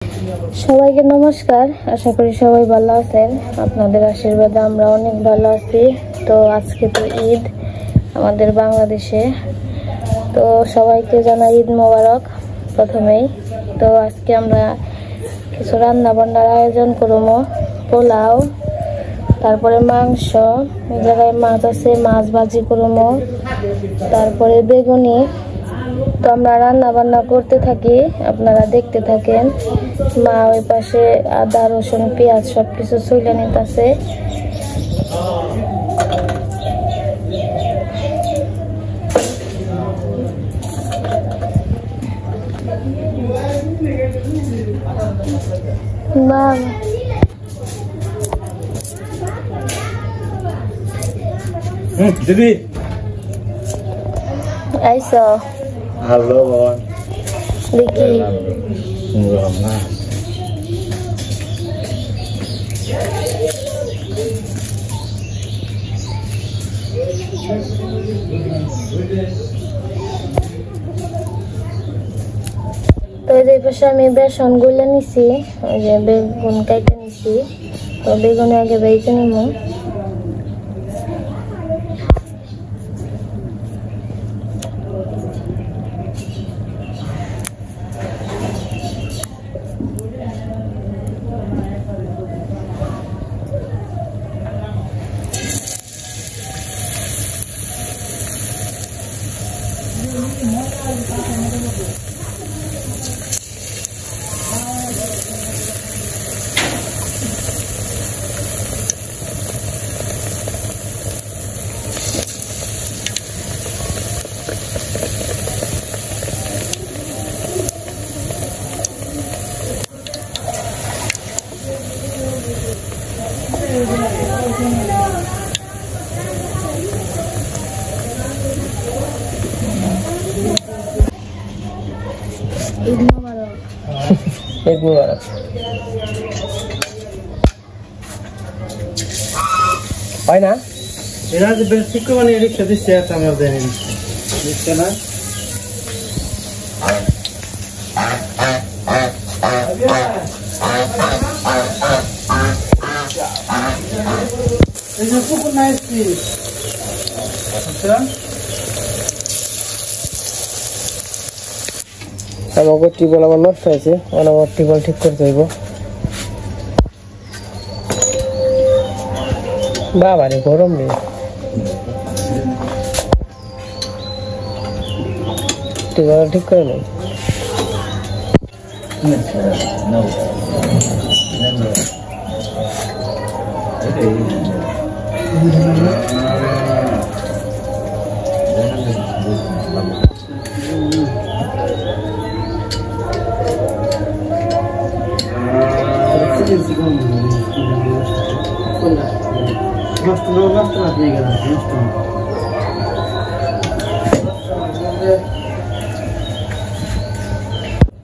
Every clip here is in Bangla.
সবাইকে নমস্কার। আশা করি সবাই ভালো আছেন। আপনাদের আশীর্বাদে আমরা অনেক ভালো আছি। তো আজকে তো ঈদ আমাদের বাংলাদেশে, তো সবাইকে জানাই ঈদ মোবারক প্রথমেই। তো আজকে আমরা কিছু রান্না বান্নার আয়োজন করবো। পোলাও, তারপরে মাংস, এই জায়গায় মাছ আছে, মাছ ভাজি করবো, তারপরে বেগুনি। তো আমরা রান্না বান্না করতে থাকি, আপনারা দেখতে থাকেন। মা ওই পাশে আদা রসুন পেঁয়াজ সবকিছু চুলে নিতেছে। মা দিদি আইসো, হ্যালো বোন, দেখি তো এই পাশে আমি বেসন গুলে নিছি, ওই যে বেগুন কাইটে নিছি। তো বেগুন আগে বেজে নিব। ঈদ মোবারক। ঈদ মোবারক। হয় না এরা যে বেসিক মানে রিক্সা দিচ্ছে আছে আমরা দেনি দিচ্ছে না। এই যে কুকুর নাইছি আচ্ছা আমাকে টিবল আমার নষ্ট হয়েছে, আমার টিবল ঠিক করতে হইব। বাবা রে গরম নেই, টিবল ঠিক করে নেই।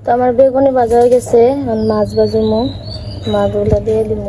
তো আমার বেগুনি ভাজা হয়ে গেছে, মাছ ভাজুমো, মাছগুলো দিয়ে দিব।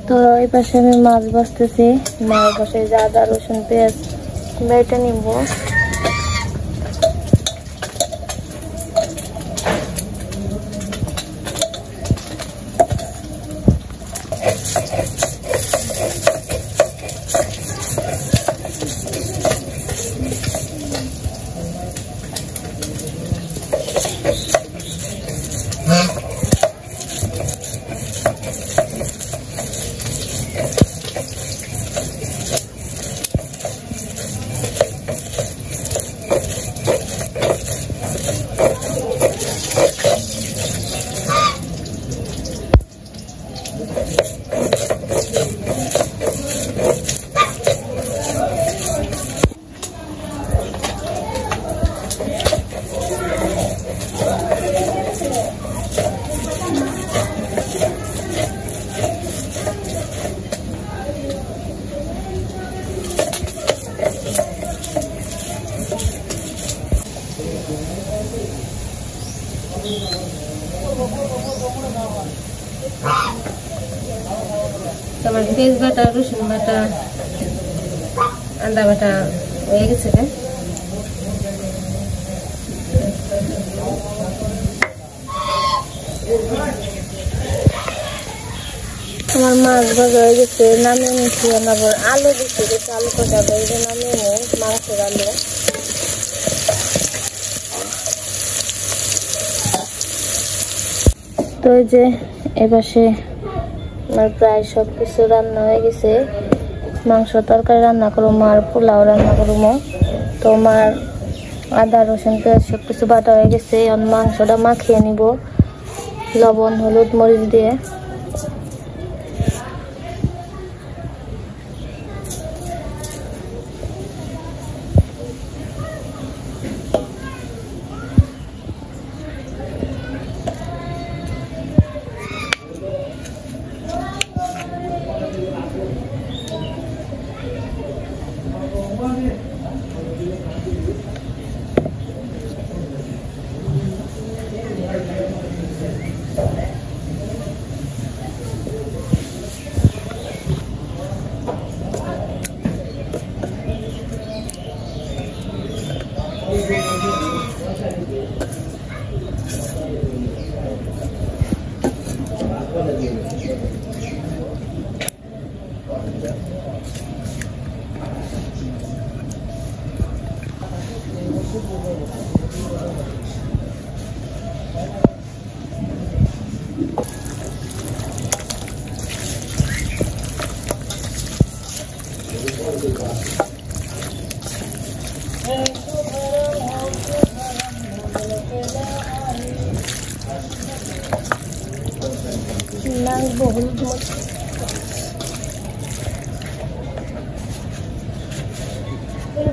তো এই পাশে আমি মাছ ভাজতেছি, মাছ পাশে আদা রসুন পেঁয়াজ বেটে নিব। তোমার পেঁয়াজ বাটা, রসুন বাটা, আদা বাটা হয়ে গেছে। আমার মাছ ভাজা হয়ে গেছে, নামিয়ে নিচ্ছি। আবার আলু দিচ্ছি, আলু ভাজা হয়ে নামিয়ে নেই মাছের আলু। তো এই যে এপাশে আমার প্রায় সবকিছু রান্না হয়ে গেছে। মাংস তরকারি রান্না করবো আর পোলাও রান্না করবো। তো আমার আদা রসুন পেঁয়াজ সবকিছু বাটা হয়ে গেছে। মাংসটা মাখিয়ে নিব লবণ হলুদ মরিচ দিয়ে।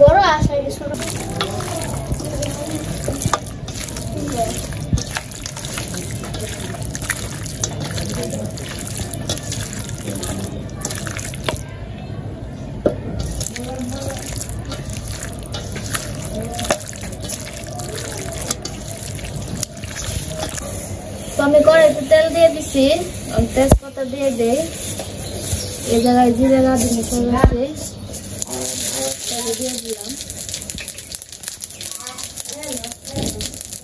বড় আশা ছোট তো আমি কড়াইতে তেল দিয়ে দিছি, আমি তেজপাতা দিয়ে দেই। এই জায়গায় জিরে রাঁধুনি আছে দিয়ে দিলাম।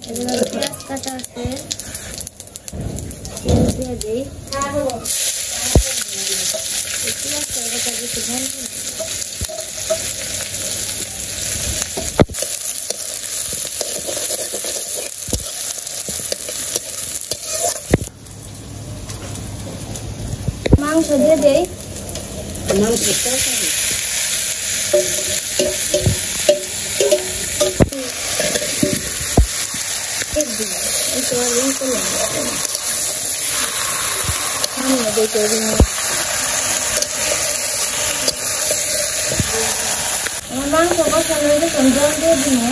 এই জায়গায় পেঁয়াজ কাটা আছে দিয়ে দিই। পেঁয়াজটা বেশি ভালো মাংস দিয়ে দেই। মাংস কষানো হয়ে গেছে, জল দিয়ে দিন।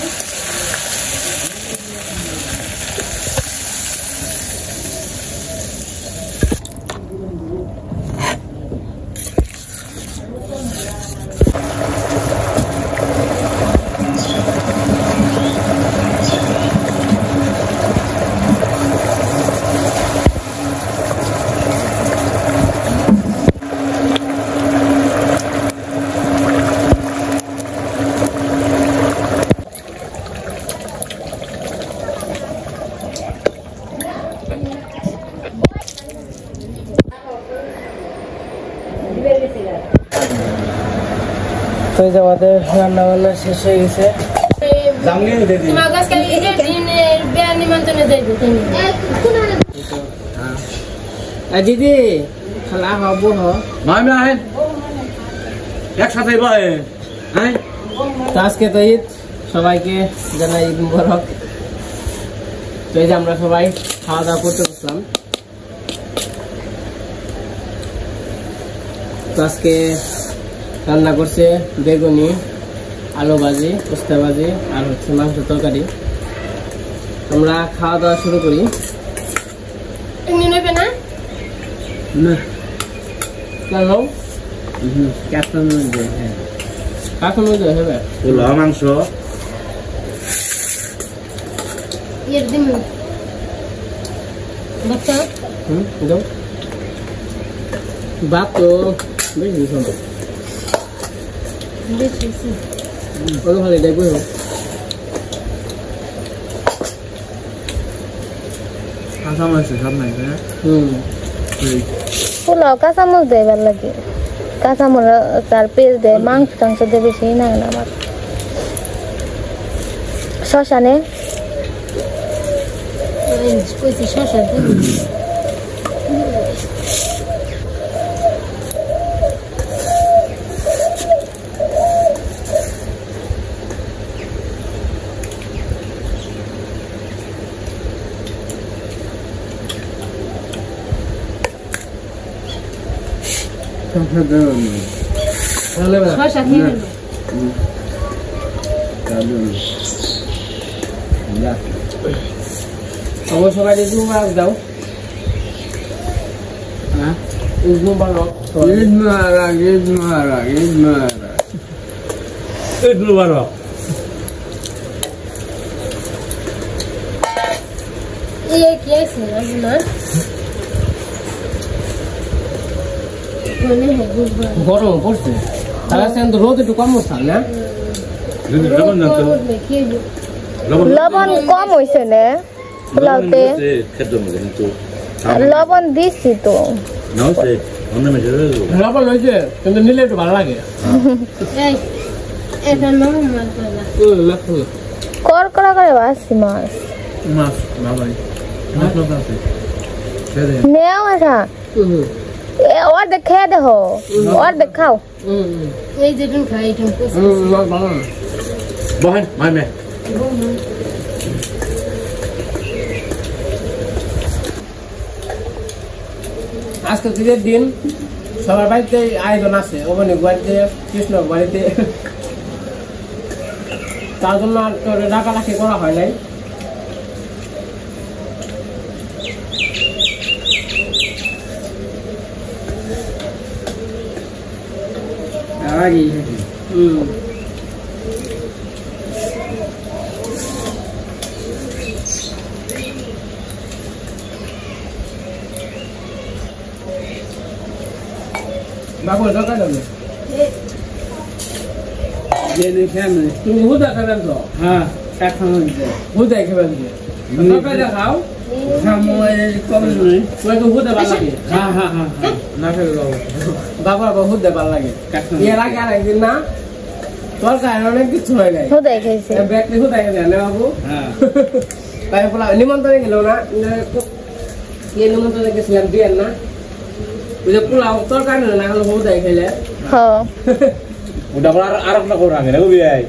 তো এই যে আমাদের রান্না বান্না শেষ হয়ে গেছে। দিদি খালা হবো একসাথে আজকে তো ঈদ, সবাইকে জানাই ঈদ মুবারক। তো এই যে আমরা সবাই খাওয়া দাওয়া করতে বসলাম। তো আজকে রান্না করছে বেগুনি, আলু ভাজি, পোস্তা ভাজি আর হচ্ছে মাংস তরকারি। আমরা খাওয়া দাওয়া শুরু করি। না কেন কাকুর মধ্যে হবে মাংস বাচ্চা দাও বাপ তো বেশি সুন্দর বেশি কত ভালো দেখবো কাঁচামরিচ সব নাই না পোলাও কাঁচামরিচ দেয় ভালো লাগে কাঁচামরিচ আর পেঁয়াজ দেয় মাংস টাংস দেয় বেশি না আমার শশা নে শশা শশা খেয়ে সবাই ঈদ মুবারক দাও হ্যাঁ ঈদ মুবারক ঈদ মুবারক ঈদ মুবারক ঈদ মুবারক ঈদ মুবারক এই কি আছে না গরম পড়ছে তাহলে তো রোদ একটু কম হচ্ছে না লবণ কম হয়েছে না পোলাওতে লবণ দিচ্ছি তো লবণ হয়েছে কিন্তু নিলে একটু ভালো লাগে করকরা করে ভাজছি মাছ মাছ বাবাই মাছ আছে নেও এটা অর্ধেক খেয়ে দেখো অর্ধেক খাও এই যে খাই বহেন মামে আজকে ঈদের দিন সবার বাড়িতে আয়োজন আছে অবনিক বাড়িতে কৃষ্ণ বাড়িতে তার জন্য আর ডাকাডাকি করা হয় নাই বাবু দরকার নেই তুমি হুদা খাবেন তো হ্যাঁ এখন হুদাই খাবেন দরকার খাও কম নেই তোমাকে হুদা ভালো লাগে হ্যাঁ হ্যাঁ হ্যাঁ না খেলে বাবা হুদা ভালো লাগে এর আগে আর একদিন না তরকারি অনেক কিছু হয় নাই হুদাই খাইছে ব্যক্তি হুদাই খেয়ে না বাবু হ্যাঁ তাই নিমন্ত্রণে গেল না নিমন্ত্রণে গেছিলাম বিয়ের না ওই যে পোলাও তরকারি না হলো হুদাই খেলে হ্যাঁ ওটা আর একটা করে আগে না ওই ভাই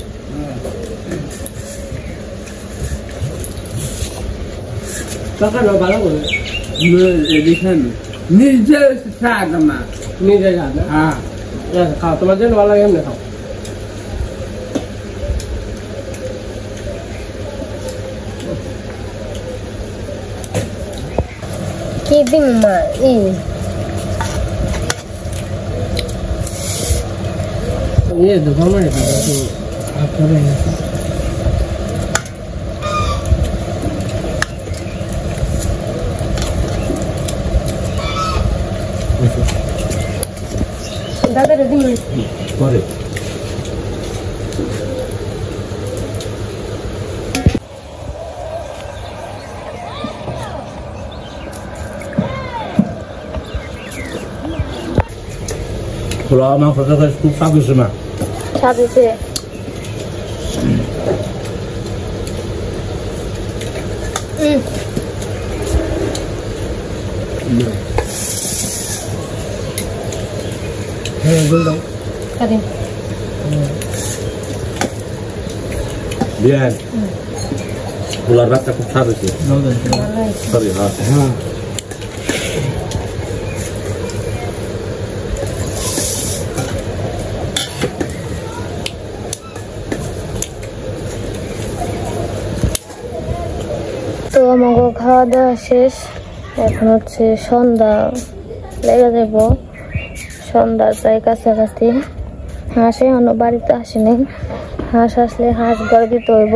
তরকারি ভালো করে দেখেন নিজে স্বাদ আমার নিজে খাবে হ্যাঁ খাও তোমার জন্য ভালো লাগে এমনি খাও কি দিন মা ये दुकान में तो आप कर रहे हैं দাদা রেডি করে পোলাও মাংস তরকারি খুব স্বাদ হয়েছে মা স্বাদ হয়েছে bien পোলার ভাতটা খুব স্বাদ হয়েছে সরি হ্যাঁ তো আমাকে খাওয়া দাওয়া শেষ এখন হচ্ছে সন্ধ্যা লেগে যাব সন্ধ্যার প্রায় কাছাকাছি হাঁস এখনো বাড়িতে আসেনি হাঁস আসলে হাঁস ঘরে দিতে হইব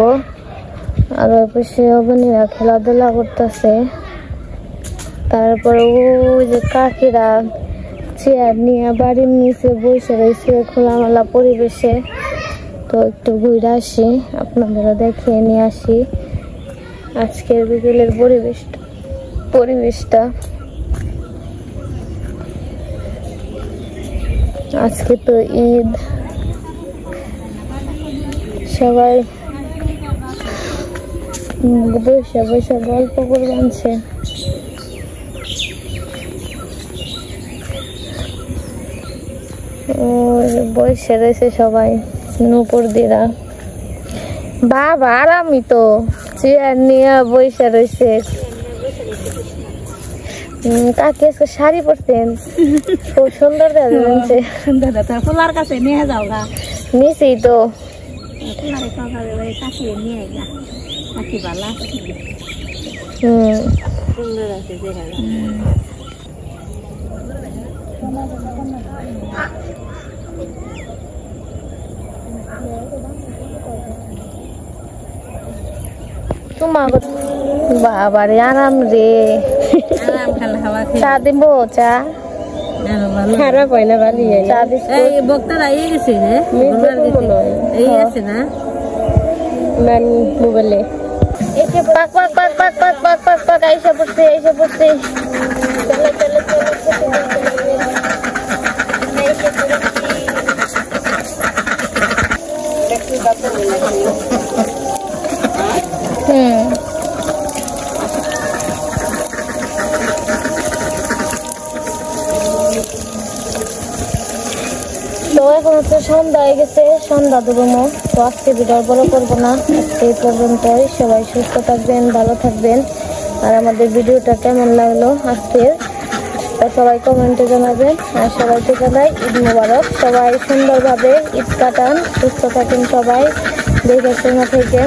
আর ওই পাশে অবনীরা খেলাধুলা করতেছে তারপরে ওই যে কাকিরা চেয়ার নিয়ে বাড়ির নিচে বসে রয়েছে খোলামেলা পরিবেশে। তো একটু ঘুরে আসি, আপনাদেরও দেখিয়ে নিয়ে আসি আজকের বিকেলের পরিবেশটা। আজকে তো ঈদ, সবাই বসে বসে গল্প করে আনছে। বসে রয়েছে সবাই নুপুর দিরা। বাবা আরামই তো চেয়ার নিয়ে বসে রয়েছে। কাকি আজকে শাড়ি পরছেন, খুব সুন্দর দেখা যাচ্ছে। ফুলার কাছে নিয়ে যাও গা, নিচেই তো সুন্দর আছে তোমার বাবারে আরাম রে। চা দিব? চা খারাপ হয় না, ভালো চা দিচ্ছি। বক্তারা এই গেছে এই আছে না মোবাইলে এসে পাক পাক পাক পাক পাক পাক পাক পাক এসে পড়ছে। চলে চলে তো এখন হচ্ছে সন্ধ্যা হয়ে গেছে, সন্ধ্যা দেবো। তো আজকে ভিডিও বড় করবো না, আজকে এই পর্যন্তই। সবাই সুস্থ থাকবেন, ভালো থাকবেন। আর আমাদের ভিডিওটা কেমন লাগলো আজকের তা সবাই কমেন্টে জানাবেন। আর সবাইকে জানাই ঈদ মোবারক। সবাই সুন্দরভাবে ঈদ কাটান, সুস্থ থাকেন সবাই, দেখে শোনা থেকে।